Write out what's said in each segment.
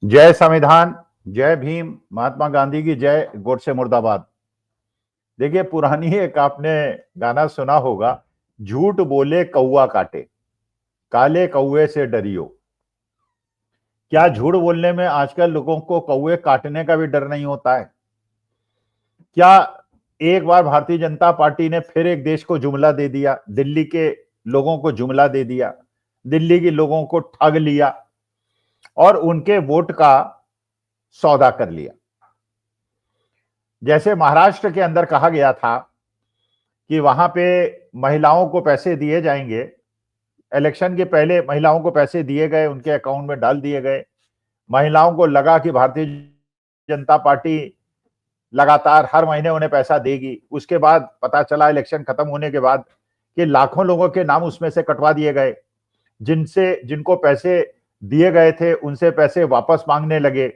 जय संविधान, जय भीम, महात्मा गांधी की जय, गोडसे मुर्दाबाद। देखिए, पुरानी एक आपने गाना सुना होगा, झूठ बोले कौवा काटे, काले कौवे से डरियो। क्या झूठ बोलने में आजकल लोगों को कौवे काटने का भी डर नहीं होता है? क्या एक बार भारतीय जनता पार्टी ने फिर एक देश को जुमला दे दिया, दिल्ली के लोगों को जुमला दे दिया, दिल्ली के लोगों को ठग लिया और उनके वोट का सौदा कर लिया। जैसे महाराष्ट्र के अंदर कहा गया था कि वहां पे महिलाओं को पैसे दिए जाएंगे, इलेक्शन के पहले महिलाओं को पैसे दिए गए, उनके अकाउंट में डाल दिए गए। महिलाओं को लगा कि भारतीय जनता पार्टी लगातार हर महीने उन्हें पैसा देगी। उसके बाद पता चला इलेक्शन खत्म होने के बाद कि लाखों लोगों के नाम उसमें से कटवा दिए गए। जिनको पैसे दिए गए थे उनसे पैसे वापस मांगने लगे।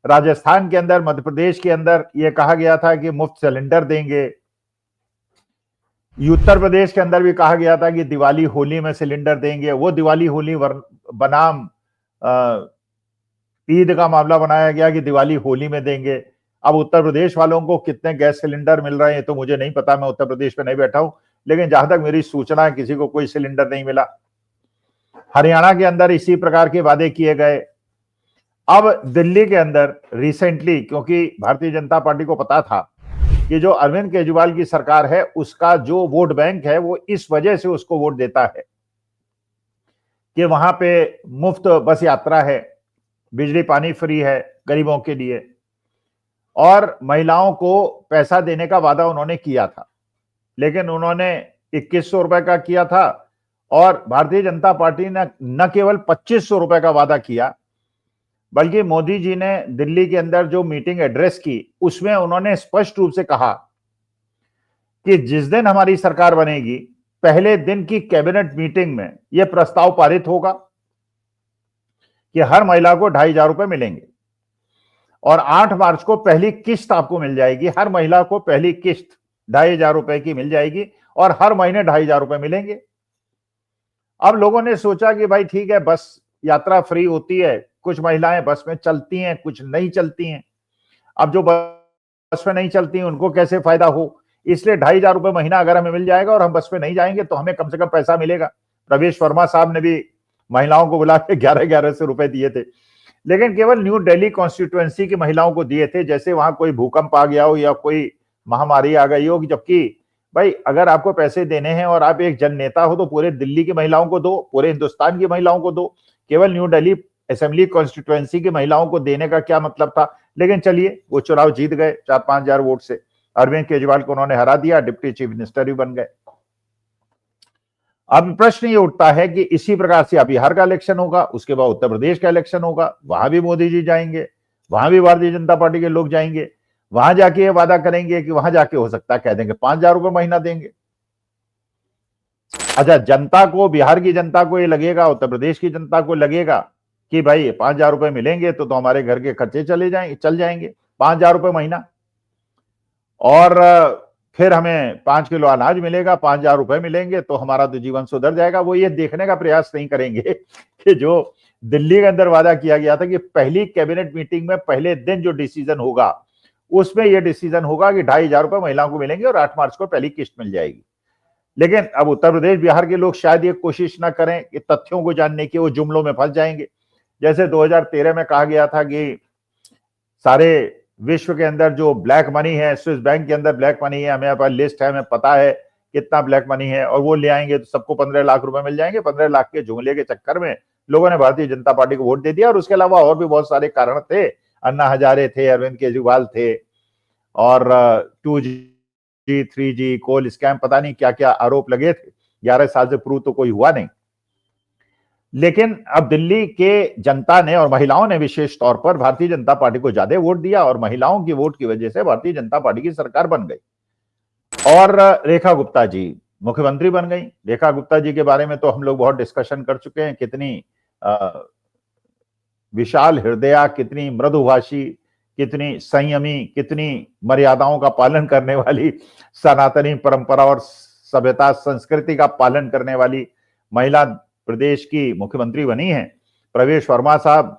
राजस्थान के अंदर, मध्य प्रदेश के अंदर यह कहा गया था कि मुफ्त सिलेंडर देंगे। उत्तर प्रदेश के अंदर भी कहा गया था कि दिवाली होली में सिलेंडर देंगे। वो दिवाली होली बनाम ईद का मामला बनाया गया कि दिवाली होली में देंगे। अब उत्तर प्रदेश वालों को कितने गैस सिलेंडर मिल रहे हैं तो मुझे नहीं पता, मैं उत्तर प्रदेश में नहीं बैठा हूं, लेकिन जहां तक मेरी सूचना है किसी को कोई सिलेंडर नहीं मिला। हरियाणा के अंदर इसी प्रकार के वादे किए गए। अब दिल्ली के अंदर रिसेंटली, क्योंकि भारतीय जनता पार्टी को पता था कि जो अरविंद केजरीवाल की सरकार है उसका जो वोट बैंक है वो इस वजह से उसको वोट देता है कि वहां पे मुफ्त बस यात्रा है, बिजली पानी फ्री है गरीबों के लिए, और महिलाओं को पैसा देने का वादा उन्होंने किया था, लेकिन उन्होंने 2100 रुपए का किया था। और भारतीय जनता पार्टी ने न केवल 2500 रुपए का वादा किया, बल्कि मोदी जी ने दिल्ली के अंदर जो मीटिंग एड्रेस की उसमें उन्होंने स्पष्ट रूप से कहा कि जिस दिन हमारी सरकार बनेगी पहले दिन की कैबिनेट मीटिंग में यह प्रस्ताव पारित होगा कि हर महिला को 2500 रुपए मिलेंगे और 8 मार्च को पहली किस्त आपको मिल जाएगी। हर महिला को पहली किस्त 2500 रुपए की मिल जाएगी और हर महीने 2500 रुपए मिलेंगे। अब लोगों ने सोचा कि भाई ठीक है, बस यात्रा फ्री होती है, कुछ महिलाएं बस में चलती हैं, कुछ नहीं चलती हैं। अब जो बस में नहीं चलती हैं उनको कैसे फायदा हो, इसलिए 2500 रुपए महीना अगर हमें मिल जाएगा और हम बस में नहीं जाएंगे तो हमें कम से कम पैसा मिलेगा। प्रवेश वर्मा साहब ने भी महिलाओं को बुला के 1100 रुपए दिए थे, लेकिन केवल न्यू दिल्ली कॉन्स्टिट्यूएंसी की महिलाओं को दिए थे, जैसे वहां कोई भूकंप आ गया हो या कोई महामारी आ गई हो। जबकि भाई अगर आपको पैसे देने हैं और आप एक जननेता हो तो पूरे दिल्ली की महिलाओं को दो, पूरे हिंदुस्तान की महिलाओं को दो। केवल न्यू दिल्ली असेंबली कॉन्स्टिट्यूएंसी की महिलाओं को देने का क्या मतलब था? लेकिन चलिए, वो चुनाव जीत गए 4-5 हजार वोट से। अरविंद केजरीवाल को उन्होंने हरा दिया, डिप्टी चीफ मिनिस्टर भी बन गए। अब प्रश्न ये उठता है कि इसी प्रकार से अब बिहार का इलेक्शन होगा, उसके बाद उत्तर प्रदेश का इलेक्शन होगा, वहां भी मोदी जी जाएंगे, वहां भी भारतीय जनता पार्टी के लोग जाएंगे, वहां जाके ये वादा करेंगे कि वहां जाके हो सकता है कह देंगे 5000 रुपए महीना देंगे। अच्छा, जनता को, बिहार की जनता को ये लगेगा, उत्तर प्रदेश की जनता को लगेगा कि भाई 5000 रुपए मिलेंगे तो हमारे घर के खर्चे चल जाएंगे, 5000 रुपए महीना, और फिर हमें 5 किलो अनाज मिलेगा, 5000 रुपए मिलेंगे तो हमारा तो जीवन सुधर जाएगा। वो ये देखने का प्रयास नहीं करेंगे कि जो दिल्ली के अंदर वादा किया गया था कि पहली कैबिनेट मीटिंग में पहले दिन जो डिसीजन होगा उसमें यह डिसीजन होगा कि 2500 रुपए महिलाओं को मिलेंगे और 8 मार्च को पहली किस्त मिल जाएगी। लेकिन अब उत्तर प्रदेश, बिहार के लोग शायद ये कोशिश ना करें कि तथ्यों को जानने की, वो जुमलों में फंस जाएंगे। जैसे 2013 में कहा गया था कि सारे विश्व के अंदर जो ब्लैक मनी है, स्विस बैंक के अंदर ब्लैक मनी है, हमें पास लिस्ट है, हमें पता है कितना ब्लैक मनी है, और वो ले आएंगे तो सबको 15 लाख रुपए मिल जाएंगे। 15 लाख के जुमले के चक्कर में लोगों ने भारतीय जनता पार्टी को वोट दे दिया। और उसके अलावा और भी बहुत सारे कारण थे, अन्ना हजारे थे, अरविंद केजरीवाल थे, और 2G 3G कोल स्कैम, पता नहीं क्या क्या आरोप लगे थे। 11 साल से प्रूव तो कोई हुआ नहीं। लेकिन अब दिल्ली के जनता ने और महिलाओं ने विशेष तौर पर भारतीय जनता पार्टी को ज्यादा वोट दिया और महिलाओं की वोट की वजह से भारतीय जनता पार्टी की सरकार बन गई और रेखा गुप्ता जी मुख्यमंत्री बन गई। रेखा गुप्ता जी के बारे में तो हम लोग बहुत डिस्कशन कर चुके हैं, कितनी विशाल हृदया, कितनी मृदुभाषी, कितनी संयमी, कितनी मर्यादाओं का पालन करने वाली, सनातनी परंपरा और सभ्यता संस्कृति का पालन करने वाली महिला प्रदेश की मुख्यमंत्री बनी है। प्रवेश वर्मा साहब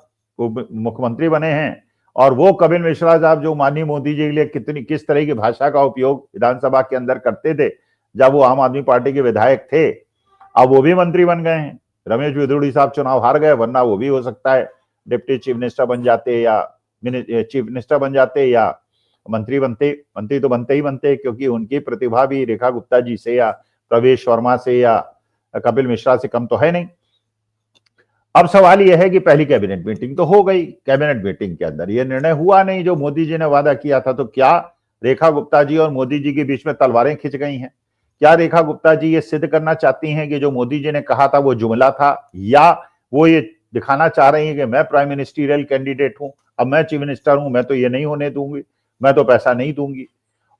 मुख्यमंत्री बने हैं, और वो कपिल मिश्रा साहब जो माननीय मोदी जी के लिए किस तरह की भाषा का उपयोग विधानसभा के अंदर करते थे जब वो आम आदमी पार्टी के विधायक थे, अब वो भी मंत्री बन गए हैं। रमेश बिधूड़ी साहब चुनाव हार गए, वरना वो भी हो सकता है डिप्टी चीफ मिनिस्टर बन जाते या चीफ मिनिस्टर बन जाते या मंत्री बनते। मंत्री तो बनते ही बनते, क्योंकि उनकी प्रतिभा भी रेखा गुप्ता जी से या प्रवेश वर्मा से या कपिल मिश्रा से कम तो है नहीं। अब सवाल यह है कि पहली कैबिनेट मीटिंग तो हो गई, कैबिनेट मीटिंग के अंदर यह निर्णय हुआ नहीं जो मोदी जी ने वादा किया था, तो क्या रेखा गुप्ता जी और मोदी जी के बीच में तलवारें खिंच गई हैं? क्या रेखा गुप्ता जी ये सिद्ध करना चाहती हैं कि जो मोदी जी ने कहा था वो जुमला था, या वो ये दिखाना चाह रही हैं कि मैं प्राइम मिनिस्टरियल कैंडिडेट हूं, अब मैं चीफ मिनिस्टर हूं, मैं तो ये नहीं होने दूंगी, मैं तो पैसा नहीं दूंगी।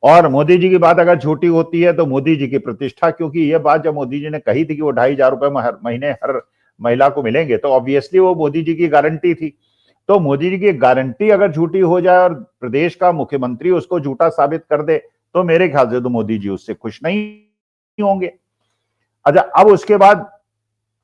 और मोदी जी की बात अगर झूठी होती है तो मोदी जी की प्रतिष्ठा, क्योंकि ये बात जब मोदी जी ने कही थी कि वो 2,500 रुपए हर महीने हर महिला को मिलेंगे, तो ऑब्वियसली वो मोदी जी की गारंटी थी। तो मोदी जी की गारंटी अगर झूठी हो जाए और प्रदेश का मुख्यमंत्री उसको झूठा साबित कर दे, तो मेरे ख्याल से तो मोदी जी उससे खुश नहीं होंगे। अच्छा, अब उसके बाद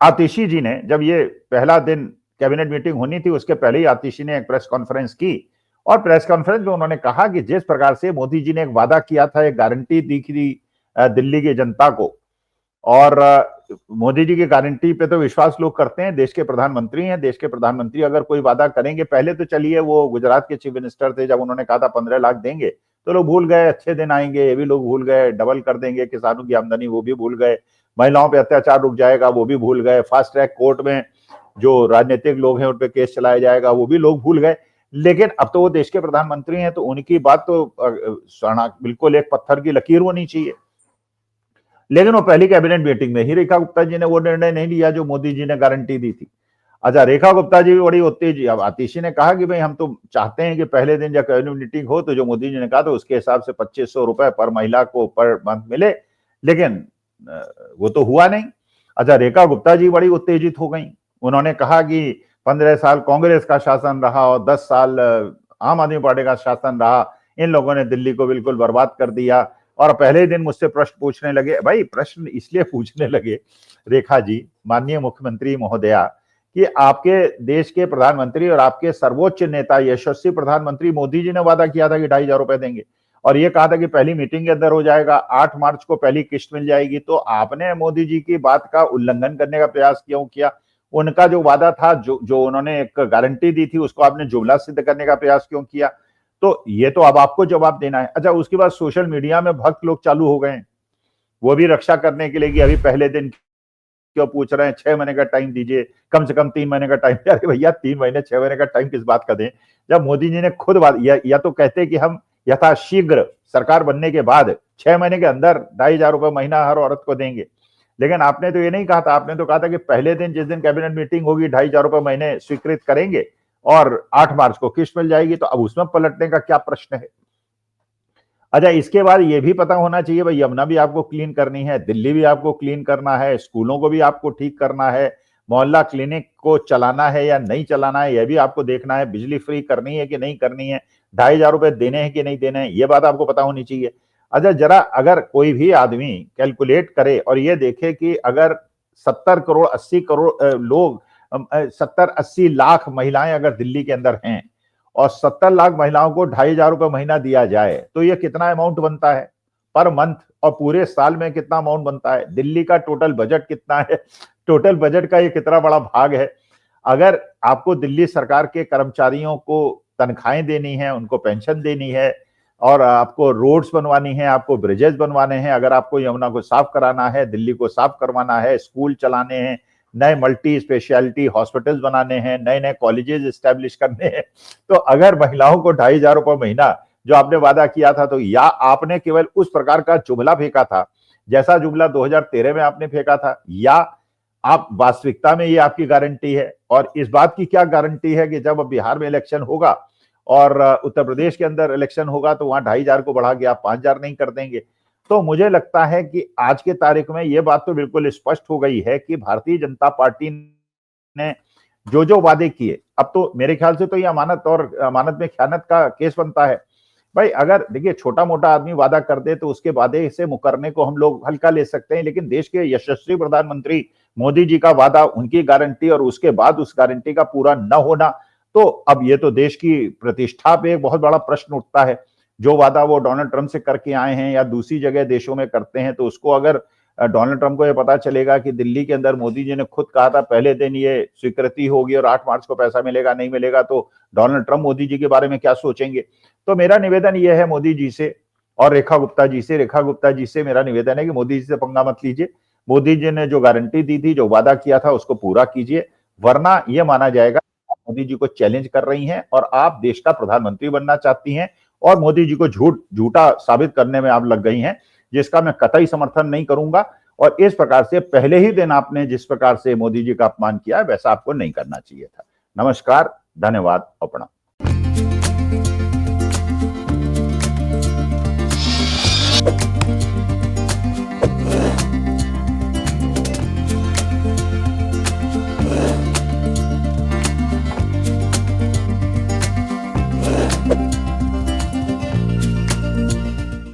आतिशी जी ने, जब ये पहला दिन कैबिनेट मीटिंग होनी थी उसके पहले ही आतिशी ने एक प्रेस कॉन्फ्रेंस की, और प्रेस कॉन्फ्रेंस में उन्होंने कहा कि जिस प्रकार से मोदी जी ने एक वादा किया था, एक गारंटी दी थी दिल्ली की जनता को, और मोदी जी की गारंटी पे तो विश्वास लोग करते हैं, देश के प्रधानमंत्री हैं, देश के प्रधानमंत्री अगर कोई वादा करेंगे, पहले तो चलिए वो गुजरात के चीफ मिनिस्टर थे, जब उन्होंने कहा था 15 लाख देंगे तो लोग भूल गए, अच्छे दिन आएंगे ये भी लोग भूल गए, डबल कर देंगे किसानों की आमदनी वो भी भूल गए, महिलाओं पे अत्याचार रुक जाएगा वो भी भूल गए, फास्ट ट्रैक कोर्ट में जो राजनीतिक लोग हैं उन पे केस चलाया जाएगा वो भी लोग भूल गए। लेकिन अब तो वो देश के प्रधानमंत्री हैं, तो उनकी बात तो बिल्कुल एक पत्थर की लकीर होनी चाहिए। लेकिन वो पहली कैबिनेट मीटिंग में ही रेखा गुप्ता जी ने वो निर्णय नहीं लिया जो मोदी जी ने गारंटी दी थी। अच्छा, रेखा गुप्ता जी भी बड़ी उत्तेजित, अब आतिशी ने कहा कि भाई हम तो चाहते हैं कि पहले दिन जब कैबिनेट मीटिंग हो तो जो मोदी जी ने कहा था उसके हिसाब से 2,500 रुपए पर महिला को पर मंथ मिले, लेकिन वो तो हुआ नहीं। अच्छा, रेखा गुप्ता जी बड़ी उत्तेजित हो गई, उन्होंने कहा कि 15 साल कांग्रेस का शासन रहा और 10 साल आम आदमी पार्टी का शासन रहा, इन लोगों ने दिल्ली को बिल्कुल बर्बाद कर दिया। और पहले दिन मुझसे प्रश्न पूछने लगे, भाई प्रश्न इसलिए पूछने लगे रेखा जी, माननीय मुख्यमंत्री महोदया, कि आपके देश के प्रधानमंत्री और आपके सर्वोच्च नेता यशस्वी प्रधानमंत्री मोदी जी ने वादा किया था कि 2,500 रुपए देंगे, और ये कहा था कि पहली मीटिंग के अंदर हो जाएगा, 8 मार्च को पहली किस्त मिल जाएगी, तो आपने मोदी जी की बात का उल्लंघन करने का प्रयास क्यों किया? उनका जो वादा था, जो उन्होंने एक गारंटी दी थी, उसको आपने जुमला सिद्ध करने का प्रयास क्यों किया? तो ये तो अब आपको जवाब देना है। अच्छा, उसके बाद सोशल मीडिया में भक्त लोग चालू हो गए, वो भी रक्षा करने के लिए कि अभी पहले दिन क्यों पूछ रहे हैं, 6 महीने का टाइम दीजिए, कम से कम 3 महीने का टाइम। अरे भैया 3 महीने 6 महीने का टाइम किस बात का दें, जब मोदी जी ने खुद बात, या तो कहते कि हम यथाशीघ्र सरकार बनने के बाद 6 महीने के अंदर 2,500 रुपए महीना हर औरत को देंगे। लेकिन आपने तो ये नहीं कहा था, आपने तो कहा था कि पहले दिन जिस दिन कैबिनेट मीटिंग होगी 2,500 रुपए महीने स्वीकृत करेंगे और 8 मार्च को किस्त मिल जाएगी, तो अब उसमें पलटने का क्या प्रश्न है? अच्छा, इसके बाद ये भी पता होना चाहिए भाई, यमुना भी आपको क्लीन करनी है, दिल्ली भी आपको क्लीन करना है, स्कूलों को भी आपको ठीक करना है, मोहल्ला क्लिनिक को चलाना है या नहीं चलाना है, यह भी आपको देखना है, बिजली फ्री करनी है कि नहीं करनी है, 2,500 रुपए देने हैं कि नहीं देने हैं, ये बात आपको पता होनी चाहिए। अच्छा, जरा अगर कोई भी आदमी कैलकुलेट करे और ये देखे कि अगर 70 करोड़ 80 करोड़ लोग 70-80 लाख महिलाएं अगर दिल्ली के अंदर हैं और 70 लाख महिलाओं को 2,500 रुपए महीना दिया जाए, तो ये कितना अमाउंट बनता है पर मंथ, और पूरे साल में कितना अमाउंट बनता है? दिल्ली का टोटल बजट कितना है? टोटल बजट का ये कितना बड़ा भाग है? अगर आपको दिल्ली सरकार के कर्मचारियों को तनख्वाहें देनी है, उनको पेंशन देनी है, और आपको रोड्स बनवानी है, आपको ब्रिजेस बनवाने हैं, अगर आपको यमुना को साफ कराना है, दिल्ली को साफ करवाना है, स्कूल चलाने हैं, नए मल्टी स्पेशलिटी हॉस्पिटल्स बनाने हैं, नए नए कॉलेजेस एस्टेब्लिश करने हैं, तो अगर महिलाओं को 2,500 रुपए महीना जो आपने वादा किया था, तो या आपने केवल उस प्रकार का जुमला फेंका था जैसा जुमला 2013 में आपने फेंका था, या आप वास्तविकता में ये आपकी गारंटी है? और इस बात की क्या गारंटी है कि जब बिहार में इलेक्शन होगा और उत्तर प्रदेश के अंदर इलेक्शन होगा तो वहां 2,500 को बढ़ा के आप 5,000 नहीं कर देंगे? तो मुझे लगता है कि आज के तारीख में ये बात तो बिल्कुल स्पष्ट हो गई है कि भारतीय जनता पार्टी ने जो जो वादे किए, अब तो मेरे ख्याल से तो ये अमानत और अमानत में खयानत का केस बनता है। भाई अगर देखिए छोटा मोटा आदमी वादा कर दे तो उसके वादे से मुकरने को हम लोग हल्का ले सकते हैं, लेकिन देश के यशस्वी प्रधानमंत्री मोदी जी का वादा, उनकी गारंटी और उसके बाद उस गारंटी का पूरा न होना, तो अब ये तो देश की प्रतिष्ठा पे एक बहुत बड़ा प्रश्न उठता है। जो वादा वो डोनाल्ड ट्रंप से करके आए हैं या दूसरी जगह देशों में करते हैं, तो उसको अगर डोनाल्ड ट्रंप को ये पता चलेगा कि दिल्ली के अंदर मोदी जी ने खुद कहा था पहले दिन ये स्वीकृति होगी और 8 मार्च को पैसा मिलेगा नहीं मिलेगा, तो डोनाल्ड ट्रंप मोदी जी के बारे में क्या सोचेंगे। तो मेरा निवेदन ये है मोदी जी से और रेखा गुप्ता जी से मेरा निवेदन है कि मोदी जी से पंगा मत लीजिए। मोदी जी ने जो गारंटी दी थी, जो वादा किया था, उसको पूरा कीजिए, वरना यह माना जाएगा आप मोदी जी को चैलेंज कर रही हैं और आप देश का प्रधानमंत्री बनना चाहती हैं और मोदी जी को झूठा साबित करने में आप लग गई हैं, जिसका मैं कतई समर्थन नहीं करूंगा। और इस प्रकार से पहले ही दिन आपने जिस प्रकार से मोदी जी का अपमान किया, वैसा आपको नहीं करना चाहिए था। नमस्कार, धन्यवाद और प्रणाम।